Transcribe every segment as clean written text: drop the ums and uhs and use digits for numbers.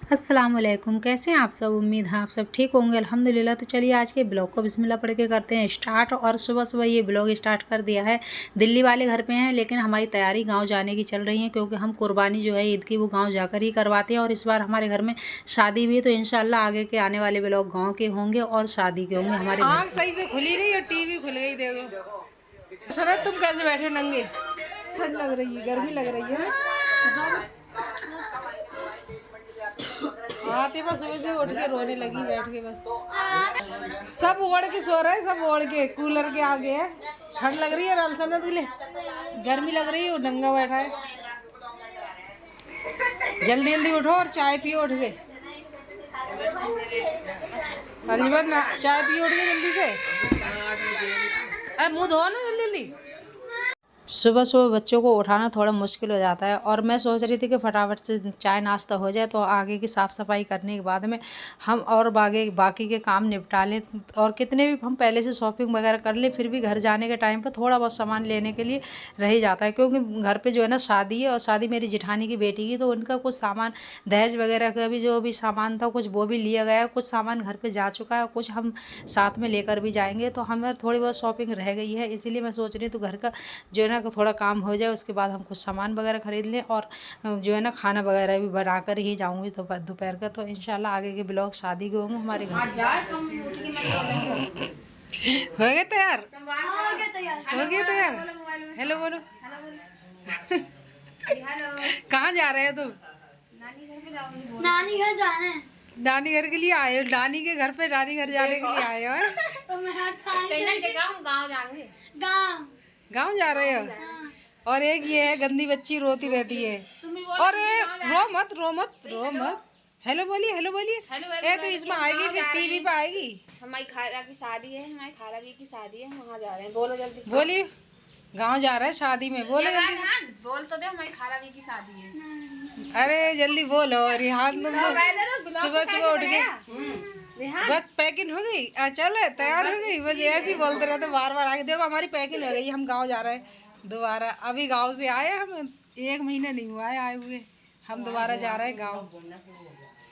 अस्सलाम वालेकुम। कैसे हैं आप सब? उम्मीद है आप सब ठीक होंगे। अल्हम्दुलिल्लाह। तो चलिए आज के ब्लॉग को बिस्मिल्लाह पढ़ के करते हैं स्टार्ट। और सुबह सुबह ये ब्लॉग स्टार्ट कर दिया है। दिल्ली वाले घर पे हैं, लेकिन हमारी तैयारी गांव जाने की चल रही है, क्योंकि हम कुर्बानी जो है ईद की वो गांव जाकर ही करवाते हैं। और इस बार हमारे घर में शादी भी है, तो इंशाल्लाह आगे के आने वाले ब्लॉग गाँव के होंगे और शादी के होंगे हमारे। आँख सही से खुली नहीं और टीवी खुल गई। देखो सनत, तुम कैसे बैठे नंगे? ठंड लग रही है, गर्मी लग रही है। आते बस सुबह से उठ के रोने लगी बैठ के। बस सब ओढ़ के सो रहे हैं, सब ओढ़ के कूलर के आगे है। ठंड लग रही है और सनत के लिए गर्मी लग रही है और नंगा बैठा है। जल्दी जल्दी उठो और चाय पियो उठ के। अलीबर ना चाय पियो उठ के जल्दी से। अरे मुँह धो ना जल्दी जल्दी। सुबह सुबह बच्चों को उठाना थोड़ा मुश्किल हो जाता है, और मैं सोच रही थी कि फटाफट से चाय नाश्ता हो जाए, तो आगे की साफ़ सफाई करने के बाद में हम और बाकी के काम निपटा लें। और कितने भी हम पहले से शॉपिंग वगैरह कर लें, फिर भी घर जाने के टाइम पर थोड़ा बहुत सामान लेने के लिए रह ही जाता है, क्योंकि घर पे जो है ना शादी है, और शादी मेरी जिठानी की बेटी की, तो उनका कुछ सामान दहेज वगैरह का भी जो भी सामान था कुछ वो भी लिया गया है, कुछ सामान घर पर जा चुका है, कुछ हम साथ में लेकर भी जाएंगे। तो हमें थोड़ी बहुत शॉपिंग रह गई है, इसीलिए मैं सोच रही हूँ तो घर का जो है ना थोड़ा काम हो जाए, उसके बाद हम कुछ सामान वगैरह ख़रीद लें, और जो है ना खाना वगैरह भी बना कर ही जाऊँगी तो दोपहर का। तो इंशाल्लाह आगे के ब्लॉग शादी के होंगे हमारे घर। हो गए तैयार? हो गए तैयार? हेलो बोलो। कहाँ जा रहे हो तुम? नानी घर जाना है। नानी घर के लिए आए हो? नानी के घर पे नानी घर जाने के लिए आए हो? तो मैं हम गाँव जाएंगे। गाँव गाँव जा रहे हो? और एक ये है गंदी बच्ची रोती रहती है। और रो मत रो मत रो मत। हेलो बोलिए, हेलो बोलिए। ये तो इसमें आएगी, फिर टीवी पे आएगी। हमारी खाला की शादी है, हमारी खाला भी की शादी है, वहाँ जा रहे हैं। बोलो जल्दी। बोलिए। गांव जा रहे हैं शादी में, बोलो जल्दी। बोल तो दे, हमारी खाला भी की शादी है। अरे जल्दी बोलो रिहान। तुम तो सुबह सुबह उठ गए। बस पैकिंग हो गई? चलो तैयार हो गई? बस ऐसे ही बोलते रहते बार बार आगे। देखो हमारी पैकिंग हो गई, हम गाँव जा रहे हैं दोबारा। अभी गाँव से आए हम, 1 महीना नहीं हुआ है आए हुए। हम दोबारा जा रहे हैं गाँव।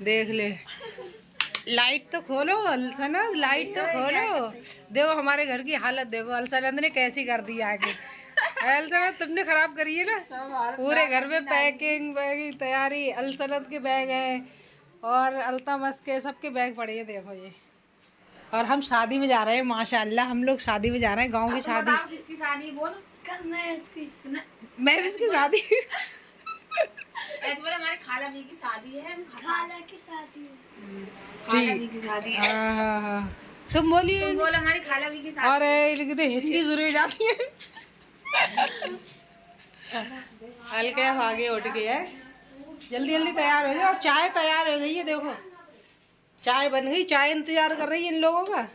देख ले, लाइट तो खोलो अलसनत, लाइट तो खोलो। देखो हमारे घर की हालत देखो, अलसनत ने कैसी कर दी आगे। अलसनत तुमने खराब करी है ना पूरे घर में। पैकिंग वैकिंग तैयारी, अलसनत के बैग हैं और अल्तमस के सबके बैग पड़े हैं। देखो ये। और हम शादी में जा रहे हैं माशाल्लाह। हम लोग शादी में जा रहे हैं, गाँव की शादी। किसकी शादी? बोलो। मैं इसकी शादी। ऐसे बोले हमारे खाला जी की शादी है। खाला की शादी है। खाला जी की शादी है। हाँ। तुम बोलिए। तुम बोलो हमारी खाला जी की शादी। अरे इनकी तो हिचकी शुरू हो जाती है। हल्के आगे उठ गए है। जल्दी जल्दी तैयार हो जाओ। और चाय तैयार हो गई है, देखो चाय बन गई। चाय इंतजार कर रही है इन लोगों का।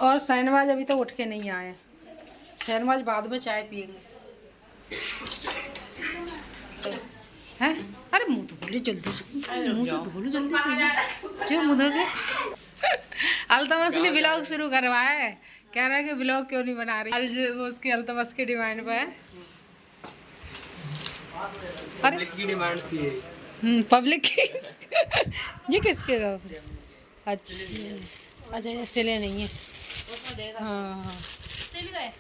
और शहनवाज अभी तक उठ के नहीं आए। शहनवाज बाद में चाय पियेंगे। हैं? अरे मुँह तो धो लो जल्दी से, मुँह तो धो लो जल्दी से। क्यों मुँह धो के? अल्तमस ने ब्लॉग शुरू करवाया है, कह रहा है कि ब्लॉग क्यों नहीं बना रही। वो उसकी अल्तमस की डिमांड पे है। अरे की डिमांड थी। पब्लिक की। ये किसके? अच्छा ये सिले नहीं है। हाँ सिल गए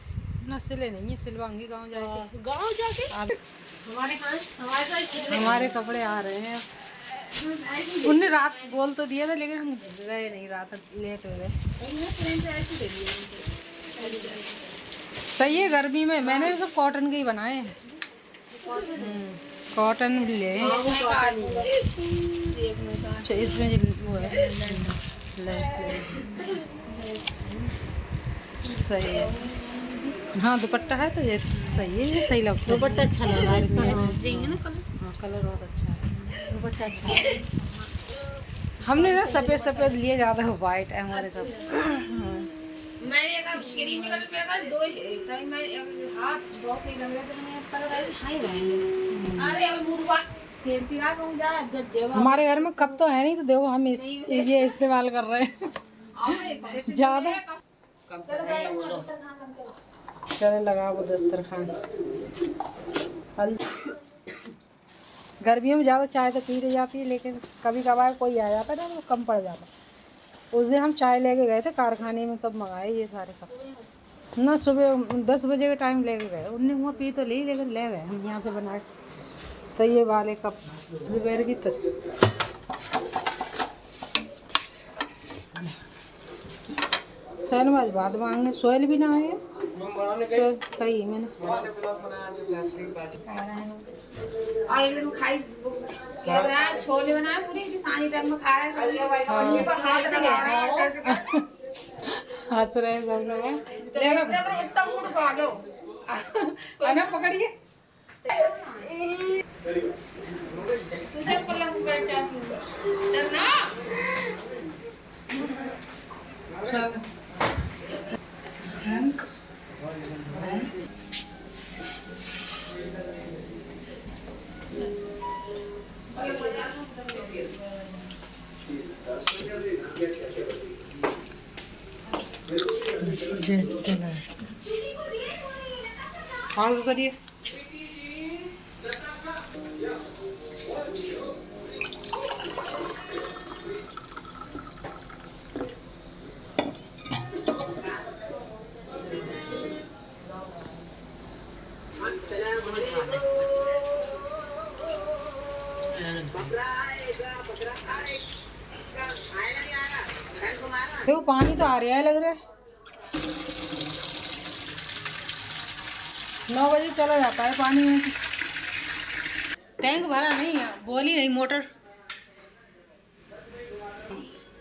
ना, सिले नहीं है, सिलवाऊंगी गाँव जाके। गाँव जाके अब हमारे हमारे कपड़े आ रहे हैं। उनने रात बोल तो दिया था, लेकिन हम गए नहीं, रात लेट हो गए। सही है गर्मी में। मैंने भी सब कॉटन के ही बनाए हैं। कॉटन भी ले। अच्छा इसमें वो है लेस। सही है। हाँ दुपट्टा है तो ये सही है, ये सही लगता है। दुपट्टा अच्छा लग रहा है इसका। हाँ कलर बहुत अच्छा है, दुपट्टा अच्छा है। हमने ना सफ़ेद सफ़ेद लिए, ज़्यादा वाइट है हमारे सब। मैंने एक क्रीम कलर पे का दो ही मैं हाथ बहुत सही लग रहा है। मैंने कलर ऐसे हाई गए। अरे अब बुधवार खेलती रहा कहूँ जा जब देगा हमारे घर में कप तो है नहीं, तो देखो हम ये इस्तेमाल कर रहे हैं ज्यादा। चले लगा वो दस्तरखान। गर्मियों में ज़्यादा चाय तो पी रही जाती है, लेकिन कभी कभार कोई आ जाता है ना तो कम पड़ जाता। उस दिन हम चाय लेके गए थे कारखाने में, तब मंगाए ये सारे कप ना। सुबह 10 बजे के टाइम लेके गए, उनने वहाँ पी तो ली, लेकिन ले गए हम यहाँ से बनाए। तो ये वाले कप दोपहर की सहनवाज बाद मांगने सोयल भी ना है, सोयल कही मैंने। और एक दिन खाई क्या बनाया, छोले बनाए पूरी की सानी टाइम में खा रहे हैं सब पर हाथ लगा रहे हैं हंस रहे हैं सब लोग। लेना सब मुड़ पा लो आना पकड़िए। तू चल पलंग पे चल ना। चल ऑर्डर करिए। देखो पानी तो आ रहा है, लग रहा है 9 बजे चला जाता है पानी में से। टैंक भरा नहीं है, बोली नहीं, मोटर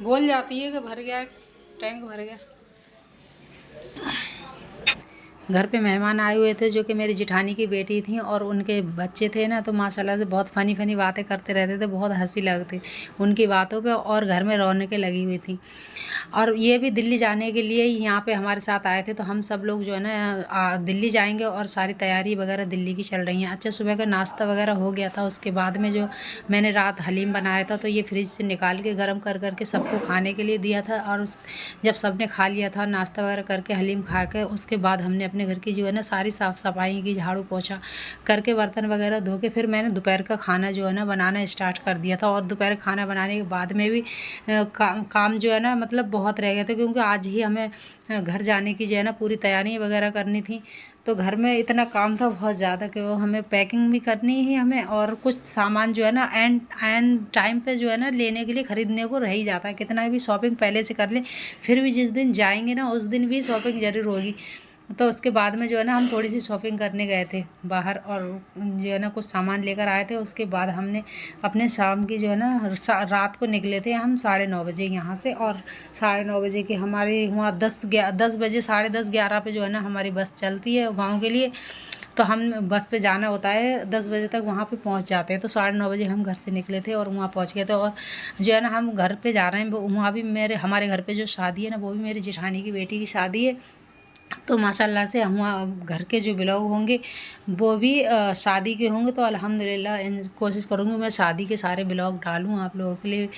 बोल जाती है कि भर गया, टैंक भर गया। घर पे मेहमान आए हुए थे जो कि मेरी जिठानी की बेटी थी और उनके बच्चे थे ना, तो माशाल्लाह से बहुत फ़नी फ़नी बातें करते रहते थे, बहुत हंसी लगती उनकी बातों पे, और घर में रौनकें लगी हुई थी। और ये भी दिल्ली जाने के लिए ही यहाँ पे हमारे साथ आए थे, तो हम सब लोग जो है ना दिल्ली जाएंगे और सारी तैयारी वगैरह दिल्ली की चल रही हैं। अच्छा, सुबह का नाश्ता वगैरह हो गया था, उसके बाद में जो मैंने रात हलीम बनाया था तो ये फ्रिज से निकाल के गर्म कर करके सबको खाने के लिए दिया था। और जब सबने खा लिया था नाश्ता वगैरह करके हलीम खा के, उसके बाद हमने अपने घर की जो है ना सारी साफ़ सफाई की, झाड़ू पोछा करके बर्तन वगैरह धो के फिर मैंने दोपहर का खाना जो है ना बनाना स्टार्ट कर दिया था। और दोपहर खाना बनाने के बाद में भी काम जो है ना मतलब बहुत रह गया था, क्योंकि आज ही हमें घर जाने की जो है ना पूरी तैयारी वगैरह करनी थी। तो घर में इतना काम था बहुत ज़्यादा कि वो हमें पैकिंग भी करनी है हमें, और कुछ सामान जो है ना एंड टाइम पे जो है ना लेने के लिए ख़रीदने को रह ही जाता है। कितना भी शॉपिंग पहले से कर लें, फिर भी जिस दिन जाएंगे ना उस दिन भी शॉपिंग ज़रूर होगी। तो उसके बाद में जो है ना हम थोड़ी सी शॉपिंग करने गए थे बाहर, और जो है ना कुछ सामान लेकर आए थे। उसके बाद हमने अपने शाम की जो है ना रात को निकले थे हम 9:30 बजे यहाँ से, और 9:30 बजे की हमारी वहाँ 10 बजे 10:30 11 पे जो है ना हमारी बस चलती है गाँव के लिए। तो हम बस पे जाना होता है, 10 बजे तक वहाँ पे पहुँच जाते हैं। तो 9:30 बजे हम घर से निकले थे और वहाँ पहुँच गए थे। और जो है ना हम घर पे जा रहे हैं, वहाँ भी हमारे घर पे जो शादी है ना वो भी मेरी जेठानी की बेटी की शादी है। तो माशाल्लाह से हम घर के जो ब्लॉग होंगे वो भी शादी के होंगे। तो अल्हम्दुलिल्लाह कोशिश करूँगी मैं शादी के सारे ब्लॉग डालूँ, आप लोगों के लिए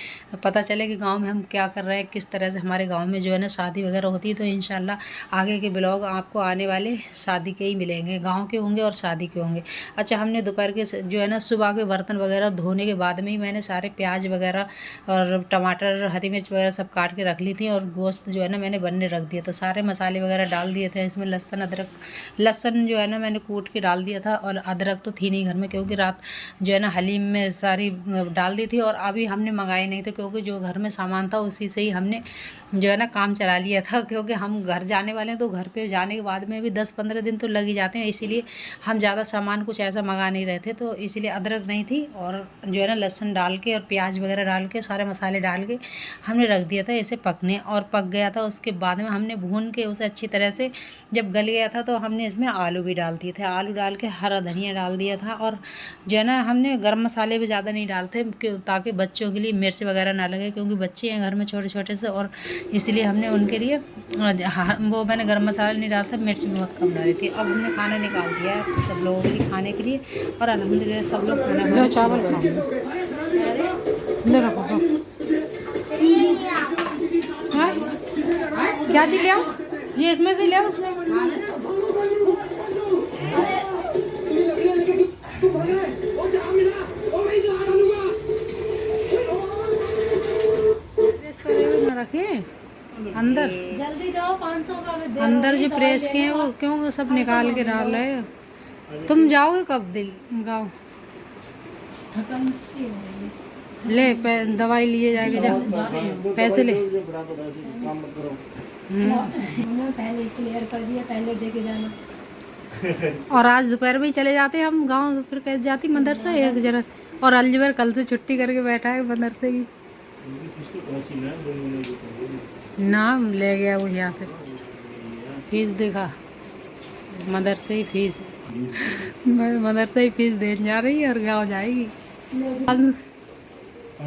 पता चले कि गांव में हम क्या कर रहे हैं, किस तरह से हमारे गांव में जो है ना शादी वगैरह होती है। तो इंशाल्लाह आगे के ब्लॉग आपको आने वाले शादी के ही मिलेंगे, गाँव के होंगे और शादी के होंगे। अच्छा, हमने दोपहर के जो है ना सुबह के बर्तन वगैरह धोने के बाद में ही मैंने सारे प्याज वगैरह और टमाटर हरी मिर्च वगैरह सब काट के रख ली थी, और गोश्त जो है ना मैंने बनने रख दिया। तो सारे मसाले वगैरह डाल दिए थे इसमें, लहसुन जो है ना मैंने कूट के डाल दिया था, और अदरक तो थी नहीं घर में क्योंकि रात जो है ना हलीम में सारी डाल दी थी। और अभी हमने मंगाई नहीं थे क्योंकि जो घर में सामान था उसी से ही हमने जो है ना काम चला लिया था, क्योंकि हम घर जाने वाले हैं। तो घर पे जाने के बाद में भी 10-15 दिन तो लग ही जाते हैं, इसीलिए हम ज़्यादा सामान कुछ ऐसा मंगा नहीं रहे थे। तो इसीलिए अदरक नहीं थी, और जो है ना लहसुन डाल के और प्याज वगैरह डाल के सारे मसाले डाल के हमने रख दिया था इसे पकने, और पक गया था। उसके बाद में हमने भून के उसे अच्छी तरह से जब गल गया था तो हमने इसमें आलू भी डाल दिए थे। आलू डाल के हरा धनिया डाल दिया था और जो है ना हमने गर्म मसाले भी ज़्यादा नहीं डालते ताकि बच्चों के लिए मिर्च वगैरह ना लगे, क्योंकि बच्चे हैं घर में छोटे छोटे से, और इसलिए हमने उनके लिए वो मैंने गर्म मसाला नहीं डाला था, मिर्च भी बहुत कम डाली थी। अब हमने खाना निकाल दिया है सब लोगों के लिए खाने के लिए और अल्हम्दुलिल्लाह सब लोग खाना चावल क्या चीज़ ले आओ, ये इसमें से ले आओ, उसमें न रखे अंदर, जल्दी जाओ 500 का अंदर जो प्रेस किए हैं वो क्यों वो सब निकाल के डाल रहे हो? तुम जाओगे कब गाँव? ले दवाई लिए जाएगी, जा पैसे ले। पहले क्लियर कर दिया, पहले देके जाना। और आज दोपहर में ही चले जाते हम गांव, फिर कैसे जाती मदरसा एक जरा। और अलजबर कल से छुट्टी करके बैठा है मदरसे की, नाम ले गया वो यहाँ से, फीस देखा मदरसे ही फीस, मदरसे ही फीस देने जा रही है और गाँव जाएगी।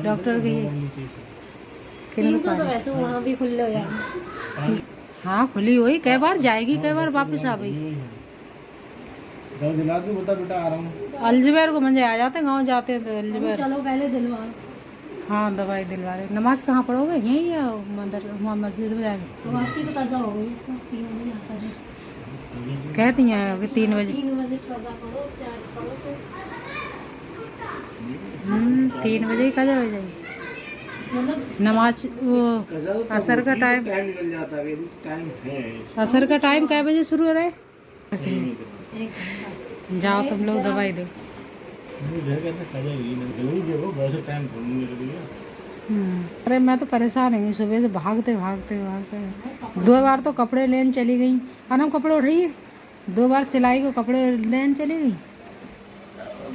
डॉक्टर भी 300 तो वैसे वहाँ भी खुले हो जाएंगे। हाँ खुली हुई, कई बार जाएगी कई बार वापस आ गई। दिला दूं, बता बेटा आ रहा हूँ। अलजबैर को मंजे आ जाते गांव जाते हैं तो अलजबैर। चलो पहले दिलवा। हाँ दवाई दिलवा रहे। नमाज कहाँ पढ़ोगे, यहीं या मस्जिद में जाएंगे? तो आपकी तो कज़ा हो गई, तो 3 बजे आता है। कहती हैं कि 3 बजे। 3 बजे कज़ा पढ़ो, 4 पढ़ो से 3 बजे ही कज़ा हो जाएगी मतलब नमाज। वो असर का टाइम निकल जाता है, टाइम है। असर का टाइम कै बजे शुरू हो रहा है? जाओ तुम लोग दवाई दो। अरे मैं तो परेशान हुई सुबह से, भागते भागते भागते 2 बार तो कपड़े लेने चली गई। अनम कपड़े उठ रही है, 2 बार सिलाई को कपड़े लेने चली गई।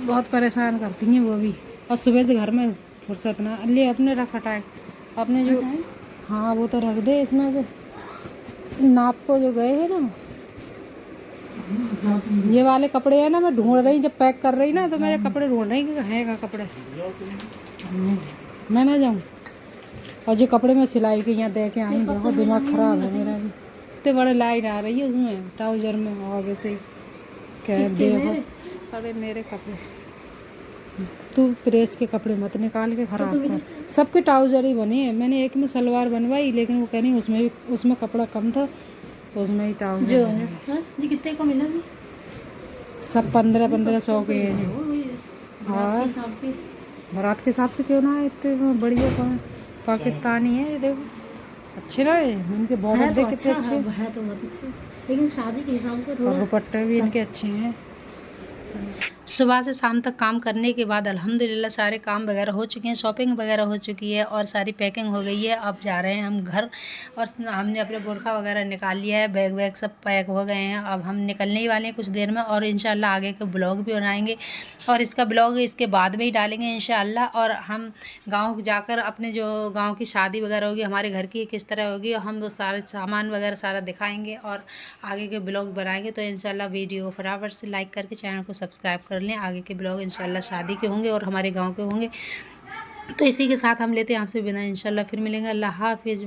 बहुत परेशान करती हैं वो भी। और सुबह से घर में फुर्सत ना ले, अपने रख हटाए अपने जो, हाँ वो तो रख दे इसमें से। नाप को जो गए हैं ना, ये वाले कपड़े हैं ना, मैं ढूंढ रही जब पैक कर रही ना तो मैं कपड़े ढूंढ रही कि है का कपड़े, मैं ना जाऊँ। और जो कपड़े में सिलाई के यहाँ दे के आई, देखो दिमाग खराब है मेरा भी। इतने बड़े लाइट आ रही है उसमें ट्राउजर में आगे से, क्या देखो। अरे मेरे कपड़े तू प्रेस के कपड़े मत निकाल के खराब कर। सबके ट्राउजर ही बने हैं, मैंने एक में सलवार बनवाई लेकिन वो कह नहीं उसमें कपड़ा कम था तो उसमें ही ट्राउजर जो है। हाँ जी, कितने को मिला? सब 1500 के हैं। हाँ बारात के हिसाब से क्यों ना है, इतने बढ़िया पाकिस्तानी है। ये देखो अच्छे ना है, इनके बॉर्डर देख कितने अच्छे है तो बहुत अच्छे, लेकिन शादी के हिसाब को थोड़ा दुपट्टे भी इनके अच्छे हैं। सुबह से शाम तक काम करने के बाद अल्हम्दुलिल्लाह सारे काम वगैरह हो चुके हैं, शॉपिंग वगैरह हो चुकी है और सारी पैकिंग हो गई है। अब जा रहे हैं हम घर और हमने अपने बुरखा वगैरह निकाल लिया है, बैग वैग सब पैक हो गए हैं। अब हम निकलने ही वाले हैं कुछ देर में और इंशाल्लाह आगे के ब्लॉग भी बनाएंगे और इसका ब्लॉग इसके बाद में ही डालेंगे इंशाल्लाह। और हम गाँव जाकर अपने जो गाँव की शादी वगैरह होगी, हमारे घर की किस तरह होगी, हम वो सारे सामान वगैरह सारा दिखाएँगे और आगे के ब्लॉग बनाएंगे। तो इंशाल्लाह वीडियो को फटाफट से लाइक करके चैनल को सब्सक्राइब कर लें। आगे के ब्लॉग इंशाल्लाह शादी के होंगे और हमारे गांव के होंगे। तो इसी के साथ हम लेते हैं आपसे विदा, इंशाल्लाह फिर मिलेंगे। अल्लाह हाफिज़।